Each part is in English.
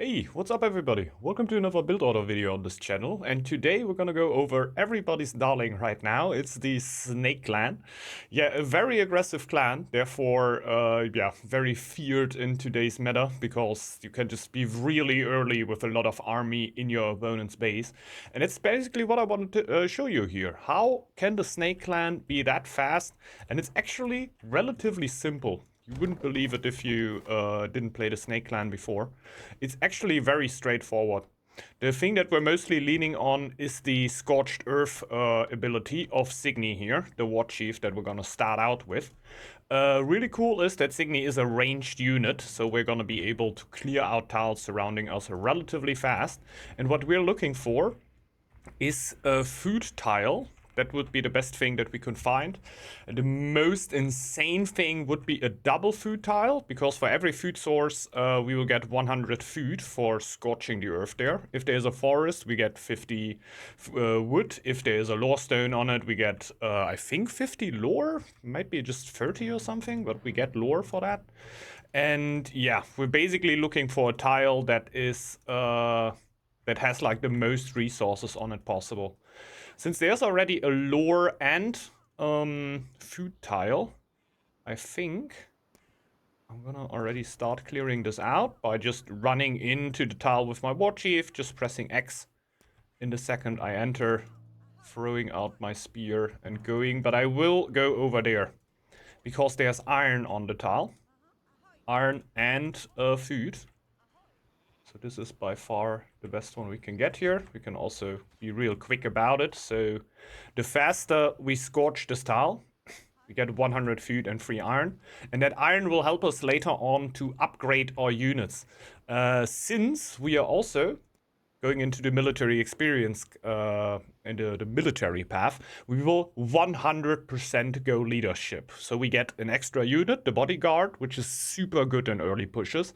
Hey, what's up everybody? Welcome to another build order video on this channel, and today we're gonna go over everybody's darling right now. It's the Snake Clan. Yeah, a very aggressive clan, therefore, very feared in today's meta, because you can just be really early with a lot of army in your opponent's base. And it's basically what I wanted to show you here. How can the Snake Clan be that fast? And it's actually relatively simple. You wouldn't believe it if you didn't play the Snake Clan before. It's actually very straightforward. The thing that we're mostly leaning on is the Scorched Earth ability of Signy here, the War Chief that we're gonna start out with. Really cool is that Signy is a ranged unit, so we're gonna be able to clear out tiles surrounding us relatively fast. And what we're looking for is a food tile. That would be the best thing that we could find. And the most insane thing would be a double food tile, because for every food source, we will get 100 food for scorching the earth there. If there's a forest, we get 50 wood. If there's a lore stone on it, we get, I think, 50 lore. Might be just 30 or something, but we get lore for that. And yeah, we're basically looking for a tile that is that has like the most resources on it possible. Since there's already a lore and food tile, I think I'm gonna already start clearing this out by just running into the tile with my war chief, just pressing X in the second I enter, throwing out my spear and going. But I will go over there because there's iron on the tile, iron and food. So this is by far the best one we can get here. We can also be real quick about it. So the faster we scorch this tile, we get 100 food and 3 iron. And that iron will help us later on to upgrade our units. Since we are also going into the military experience and the military path, we will 100% go leadership. So we get an extra unit, the bodyguard, which is super good in early pushes.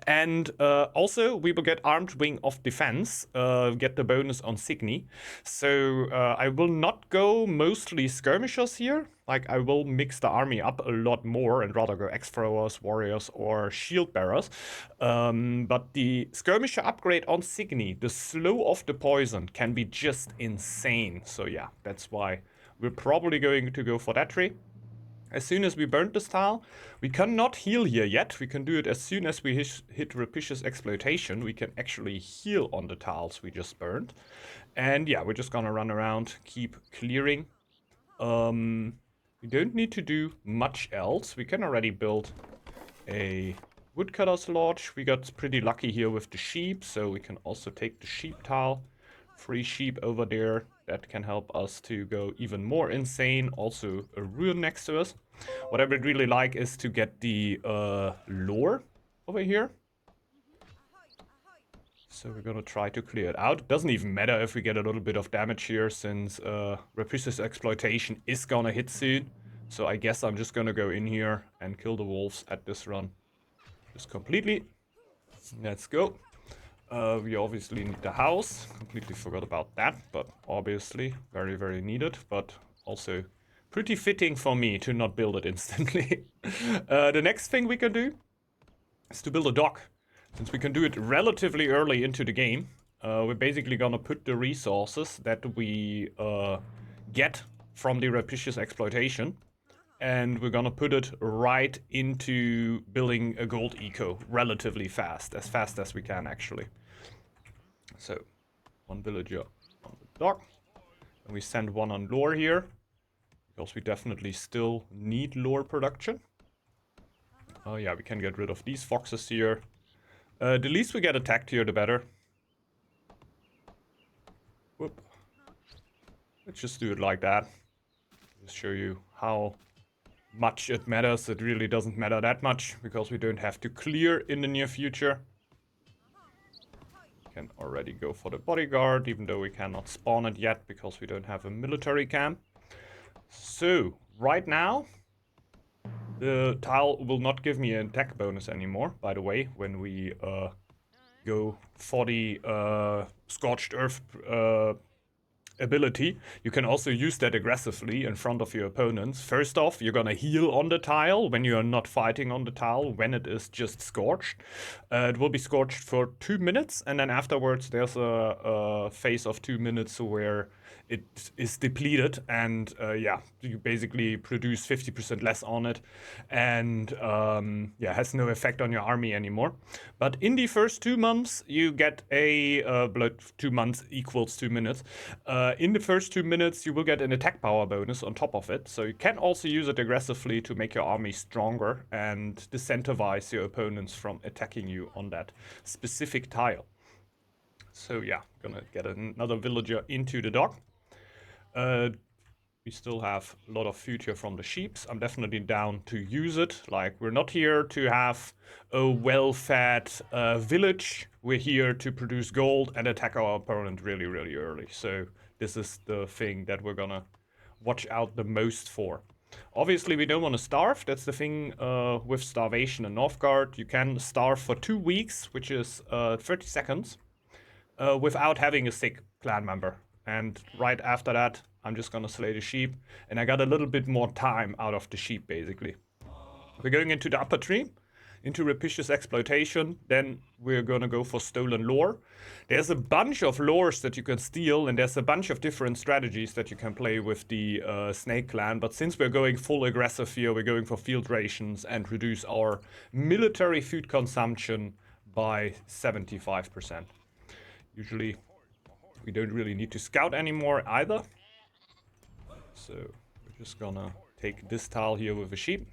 And also we will get armed wing of defense, get the bonus on Signy. So I will not go mostly skirmishers here. Like, I will mix the army up a lot more and rather go X-Throwers, Warriors, or Shield Bearers. But the Skirmisher upgrade on Signy, the slow of the poison, can be just insane. So yeah, that's why we're probably going to go for that tree. As soon as we burn this tile, we cannot heal here yet. We can do it as soon as we hit Rapicious Exploitation. We can actually heal on the tiles we just burned. And yeah, we're just gonna run around, keep clearing. We don't need to do much else. We can already build a woodcutter's lodge. We got pretty lucky here with the sheep, so we can also take the sheep tile. 3 sheep over there. That can help us to go even more insane. Also a ruin next to us. What I would really like is to get the lore over here. So we're gonna try to clear it out. It doesn't even matter if we get a little bit of damage here, since Rapicious Exploitation is gonna hit soon. So I guess I'm just gonna go in here and kill the wolves at this run. Just completely. Let's go. We obviously need the house. Completely forgot about that, but obviously very, very needed. But also pretty fitting for me to not build it instantly. The next thing we can do is to build a dock. Since we can do it relatively early into the game, we're basically gonna put the resources that we get from the Rapicious Exploitation, and we're gonna put it right into building a gold eco relatively fast as we can actually. So, 1 villager on the dock, and we send 1 on lore here, because we definitely still need lore production. Oh yeah, we can get rid of these foxes here. The least we get attacked here, the better. Whoop. Let's just do it like that. Just show you how much it matters. It really doesn't matter that much, because we don't have to clear in the near future. We can already go for the bodyguard, even though we cannot spawn it yet, because we don't have a military camp. So, right now, the tile will not give me an attack bonus anymore, by the way, when we go for the Scorched Earth ability, you can also use that aggressively in front of your opponents. First off, you're gonna heal on the tile when you're not fighting on the tile, when it is just scorched. It will be scorched for 2 minutes, and then afterwards there's a phase of 2 minutes where it is depleted, and yeah, you basically produce 50% less on it, and yeah, has no effect on your army anymore. But in the first 2 months, you get a 2 months equals 2 minutes. In the first 2 minutes, you will get an attack power bonus on top of it, so you can also use it aggressively to make your army stronger and disincentivize your opponents from attacking you on that specific tile. So yeah, gonna get another villager into the dock. We still have a lot of food here from the sheeps. I'm definitely down to use it. Like, we're not here to have a well-fed village. We're here to produce gold and attack our opponent really, really early. So this is the thing that we're gonna watch out the most for. Obviously, we don't want to starve. That's the thing with starvation in Northgard. You can starve for 2 weeks, which is 30 seconds, without having a sick clan member. And right after that, I'm just gonna slay the sheep, and I got a little bit more time out of the sheep, basically. We're going into the upper tree, into Rapicious Exploitation, then we're gonna go for Stolen Lore. There's a bunch of lores that you can steal, and there's a bunch of different strategies that you can play with the Snake Clan, but since we're going full aggressive here, we're going for field rations and reduce our military food consumption by 75%. Usually, we don't really need to scout anymore either. So we're just gonna take this tile here with a sheep.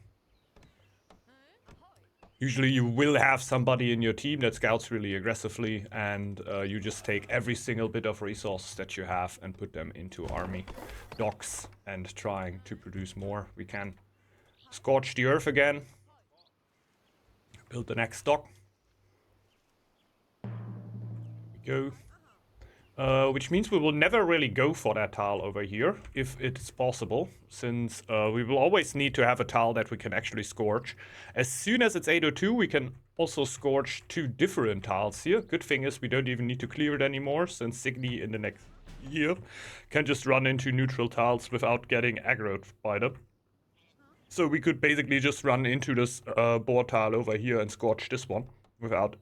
Usually you will have somebody in your team that scouts really aggressively, and you just take every single bit of resources that you have and put them into army docks and trying to produce more. We can scorch the earth again, build the next dock. Here we go. Which means we will never really go for that tile over here, if it's possible, since we will always need to have a tile that we can actually scorch. As soon as it's 802, we can also scorch 2 different tiles here. Good thing is we don't even need to clear it anymore, since Signy in the next year can just run into neutral tiles without getting aggroed by them. So we could basically just run into this boar tile over here and scorch this one without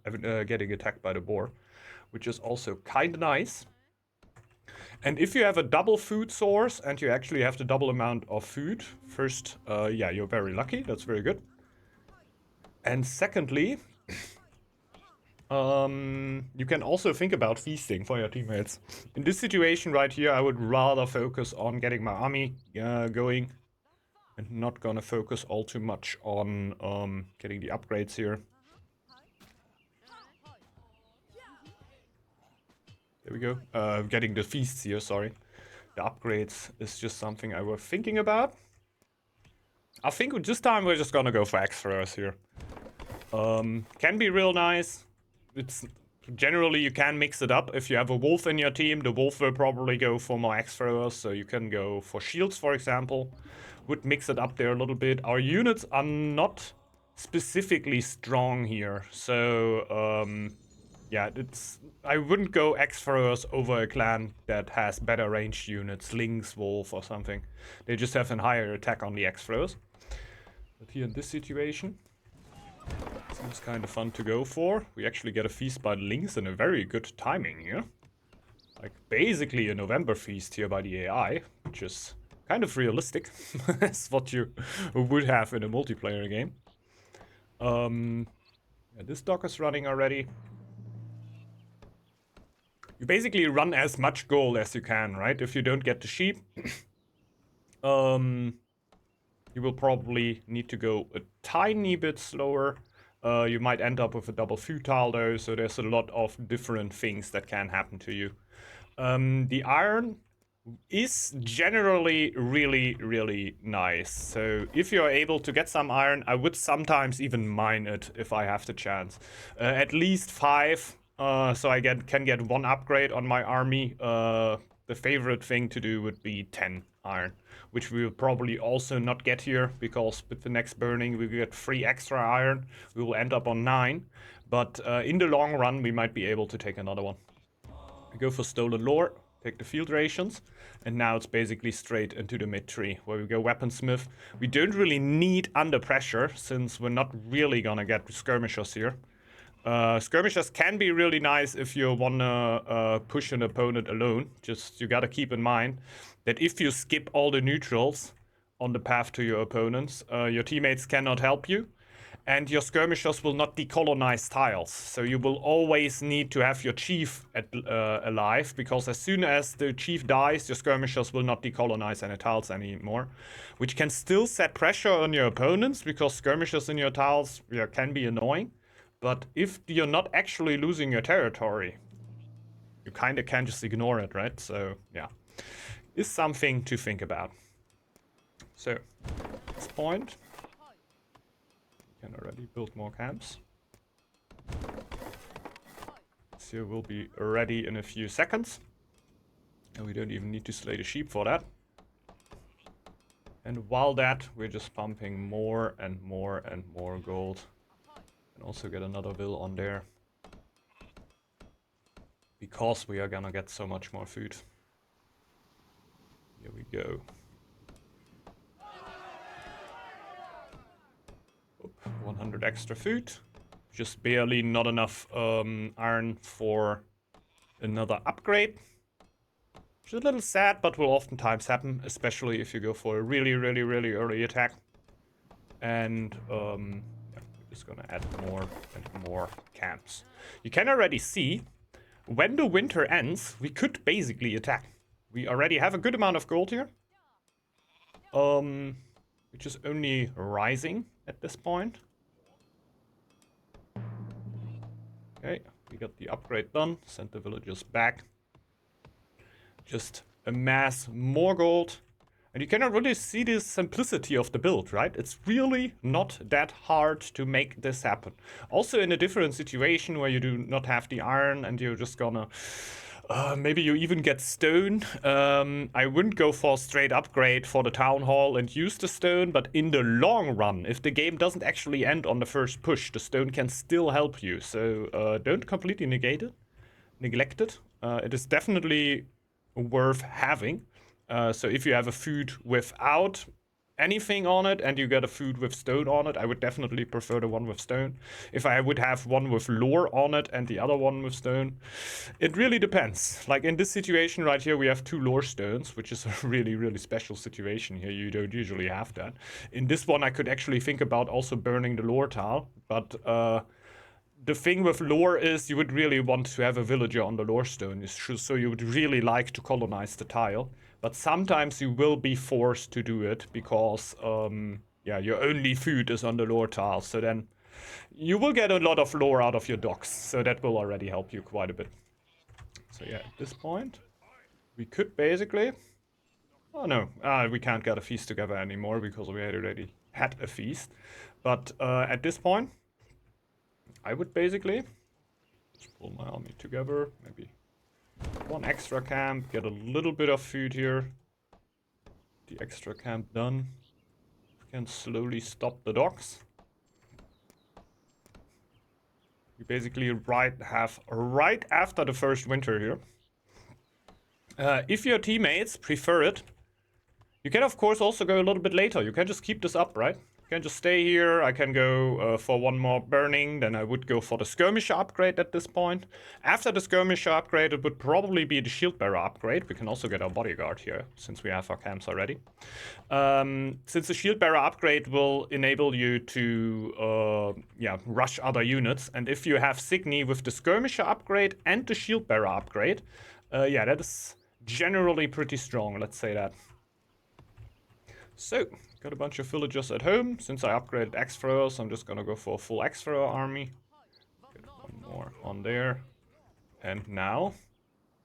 getting attacked by the boar, which is also kind of nice. And if you have a double food source and you actually have the double amount of food, first, yeah, you're very lucky. That's very good. And secondly, you can also think about feasting for your teammates. In this situation right here, I would rather focus on getting my army going and not gonna focus all too much on getting the upgrades here. There we go. Getting the feasts here, sorry. The upgrades is just something I was thinking about. I think this time we're just gonna go for X-Throwers here. Can be real nice. It's generally you can mix it up. If you have a wolf in your team, the wolf will probably go for more X-Throwers, so you can go for shields, for example. Would mix it up there a little bit. Our units are not specifically strong here, so yeah, I wouldn't go X-Throwers over a clan that has better ranged units, Lynx, Wolf, or something. They just have a higher attack on the X-Throwers. But here in this situation, seems kind of fun to go for. We actually get a feast by the Lynx and a very good timing here. Like, basically a November feast here by the AI, which is kind of realistic. That's what you would have in a multiplayer game. Yeah, this dock is running already. You basically run as much gold as you can, right? If you don't get the sheep, you will probably need to go a tiny bit slower. You might end up with a double futile though, so there's a lot of different things that can happen to you. The iron is generally really, really nice. So if you're able to get some iron, I would sometimes even mine it if I have the chance. At least 5. So I can get 1 upgrade on my army. The favorite thing to do would be 10 iron, which we will probably also not get here, because with the next burning we get 3 extra iron. We will end up on 9, but in the long run we might be able to take another one. We go for Stolen Lore. take the field rations, and now it's basically straight into the mid tree where we go weaponsmith. We don't really need under pressure since we're not really gonna get skirmishers here. Skirmishers can be really nice if you wanna push an opponent alone. Just you gotta keep in mind that if you skip all the neutrals on the path to your opponents, your teammates cannot help you, and your skirmishers will not decolonize tiles. So you will always need to have your chief alive, because as soon as the chief dies, your skirmishers will not decolonize any tiles anymore, which can still set pressure on your opponents, because skirmishers in your tiles can be annoying. But if you're not actually losing your territory, you kind of can just ignore it, right? So, yeah. Is something to think about. So, at this point, you can already build more camps. This here will be ready in a few seconds. And we don't even need to slay the sheep for that. And while that, we're just pumping more and more and more gold. Also get another will on there, because we are gonna get so much more food. Here we go. Oop, 100 extra food. Just barely not enough iron for another upgrade. Which is a little sad, but will oftentimes happen, especially if you go for a really early attack. And just gonna add more and more camps. You can already see when the winter ends, we could basically attack. We already have a good amount of gold here, which is only rising at this point. Okay, we got the upgrade done. Send the villagers back. Just amass more gold. And you can already see the simplicity of the build, right? It's really not that hard to make this happen. Also in a different situation where you do not have the iron and you're just gonna... maybe you even get stone. I wouldn't go for a straight upgrade for the town hall and use the stone, but in the long run, if the game doesn't actually end on the first push, the stone can still help you. So don't completely neglect it. It is definitely worth having. So if you have a food without anything on it and you get a food with stone on it, I would definitely prefer the one with stone. If I would have one with lore on it and the other one with stone, it really depends. Like in this situation right here, we have 2 lore stones, which is a really special situation here. You don't usually have that. In this one, I could actually think about also burning the lore tile, but the thing with lore is you would really want to have a villager on the lore stone, so you would really like to colonize the tile. But sometimes you will be forced to do it because, yeah, your only food is on the lore tile. So then you will get a lot of lore out of your docks. So that will already help you quite a bit. So yeah, at this point, we could basically... Oh no, we can't get a feast together anymore because we had already had a feast. But at this point, I would basically just pull my army together, maybe 1 extra camp, get a little bit of food here. The extra camp done. We can slowly stop the docks. We basically have right after the first winter here. If your teammates prefer it, you can of course also go a little bit later. You can just keep this up, right? You can just stay here. I can go for 1 more burning. Then I would go for the skirmisher upgrade at this point. After the skirmisher upgrade, it would probably be the shield bearer upgrade. We can also get our bodyguard here, since we have our camps already. Since the shield bearer upgrade will enable you to rush other units. And if you have Signy with the skirmisher upgrade and the shield bearer upgrade, yeah, that is generally pretty strong, let's say that. So, got a bunch of villagers at home. Since I upgraded axe throwers, I'm just gonna go for a full axe thrower army. Get 1 more on there. And now,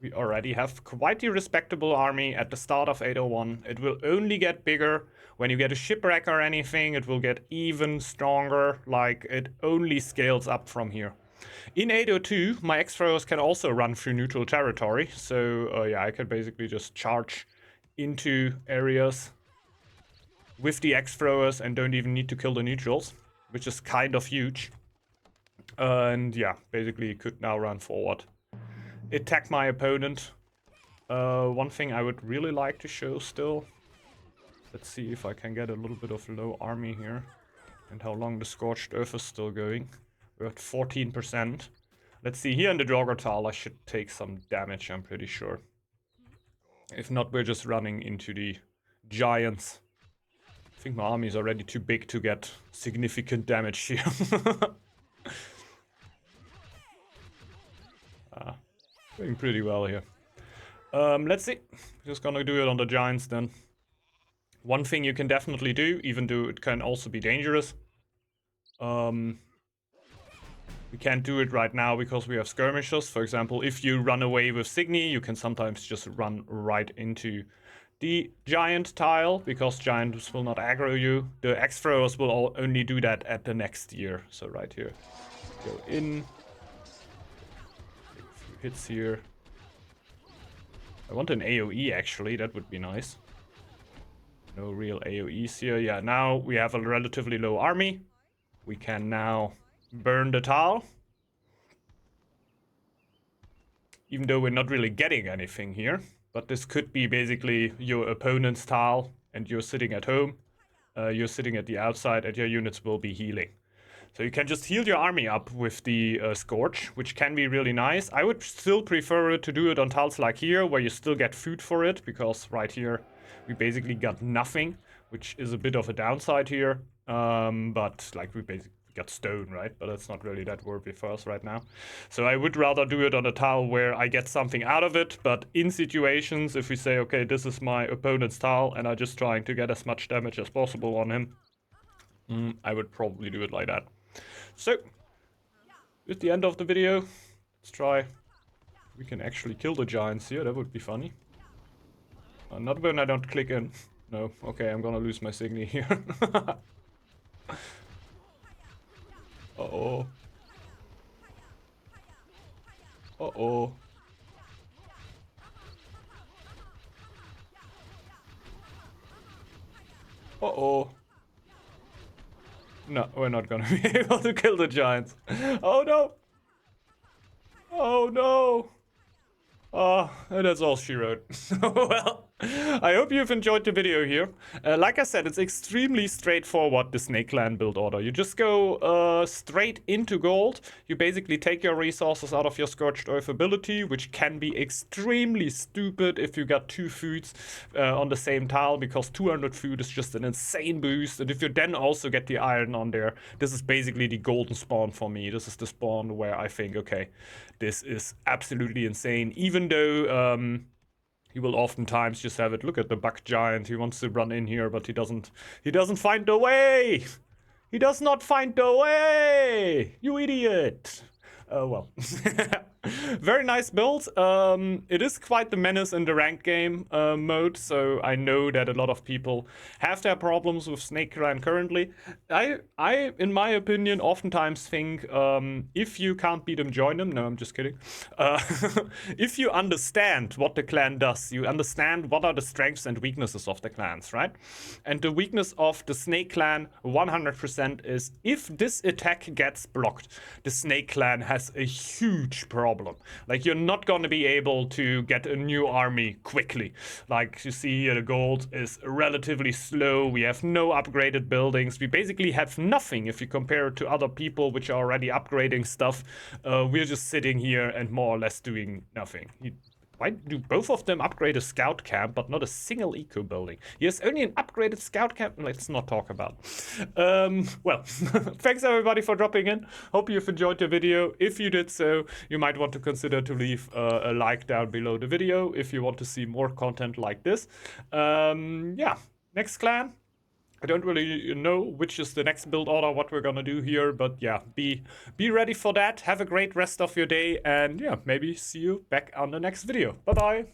we already have quite a respectable army at the start of 801. It will only get bigger. When you get a shipwreck or anything, it will get even stronger. Like, it only scales up from here. In 802, my axe throwers can also run through neutral territory. So, yeah, I can basically just charge into areas with the axe throwers and don't even need to kill the neutrals, which is kind of huge. And yeah, basically could now run forward, attack my opponent, One thing I would really like to show still. Let's see if I can get a little bit of low army here. And how long the Scorched Earth is still going. We're at 14%. Let's see, here in the Draugr I should take some damage, I'm pretty sure. If not, we're just running into the giants. I think my army is already too big to get significant damage here. Doing pretty well here. Let's see. Just gonna do it on the giants then. One thing you can definitely do, even though it can also be dangerous. We can't do it right now because we have skirmishers. For example, if you run away with Signy, you can sometimes just run right into the giant tile, because giants will not aggro you. The axe throwers will only do that at the next year. So right here, go in, take a few hits here. I want an AoE actually, that would be nice. No real AoEs here. Yeah, now we have a relatively low army. We can now burn the tile. Even though we're not really getting anything here. But this could be basically your opponent's tile and you're sitting at home. You're sitting at the outside and your units will be healing. So you can just heal your army up with the Scorch, which can be really nice. I would still prefer to do it on tiles like here, where you still get food for it, because right here we basically got nothing, which is a bit of a downside here. But like we basically got stone, right? But that's not really that worthy for us right now. So I would rather do it on a tile where I get something out of it. But in situations, if we say, okay, this is my opponent's tile and I'm just trying to get as much damage as possible on him, I would probably do it like that. So, at the end of the video, let's try. We can actually kill the giants here, that would be funny. Not when I don't click in. No, okay, I'm gonna lose my Signy here. Uh-oh. Uh-oh. Uh-oh. No, we're not gonna be able to kill the giants. Oh no! Oh no! Oh, that's all she wrote. Well, I hope you've enjoyed the video here. Like I said, it's extremely straightforward, the Snake Clan build order. You just go straight into gold. You basically take your resources out of your Scorched Earth ability, which can be extremely stupid if you got 2 foods on the same tile, because 200 food is just an insane boost. And if you then also get the iron on there, this is basically the golden spawn for me. This is the spawn where I think, okay, this is absolutely insane. Even though he will oftentimes just have it. Look at the buck giant. He wants to run in here, but he doesn't find the way. He does not find the way. You idiot. Well. Very nice build. It is quite the menace in the ranked game mode, so I know that a lot of people have their problems with Snake Clan currently. I, in my opinion, oftentimes think if you can't beat them, join them. No, I'm just kidding. If you understand what the clan does, you understand what are the strengths and weaknesses of the clans, right? And the weakness of the Snake Clan 100% is if this attack gets blocked, the Snake Clan has a huge problem. Like, you're not going to be able to get a new army quickly. Like you see here, the gold is relatively slow. We have no upgraded buildings. We basically have nothing if you compare it to other people which are already upgrading stuff. We're just sitting here and more or less doing nothing. Why do both of them upgrade a scout camp, but not a single eco building? Yes, only an upgraded scout camp. Let's not talk about. Well, thanks everybody for dropping in. Hope you've enjoyed the video. If you did so, you might want to consider to leave a like down below the video if you want to see more content like this. Yeah, next clan. I don't really know which is the next build order, what we're gonna do here, but yeah, be ready for that. Have a great rest of your day, and yeah, maybe see you back on the next video. Bye bye.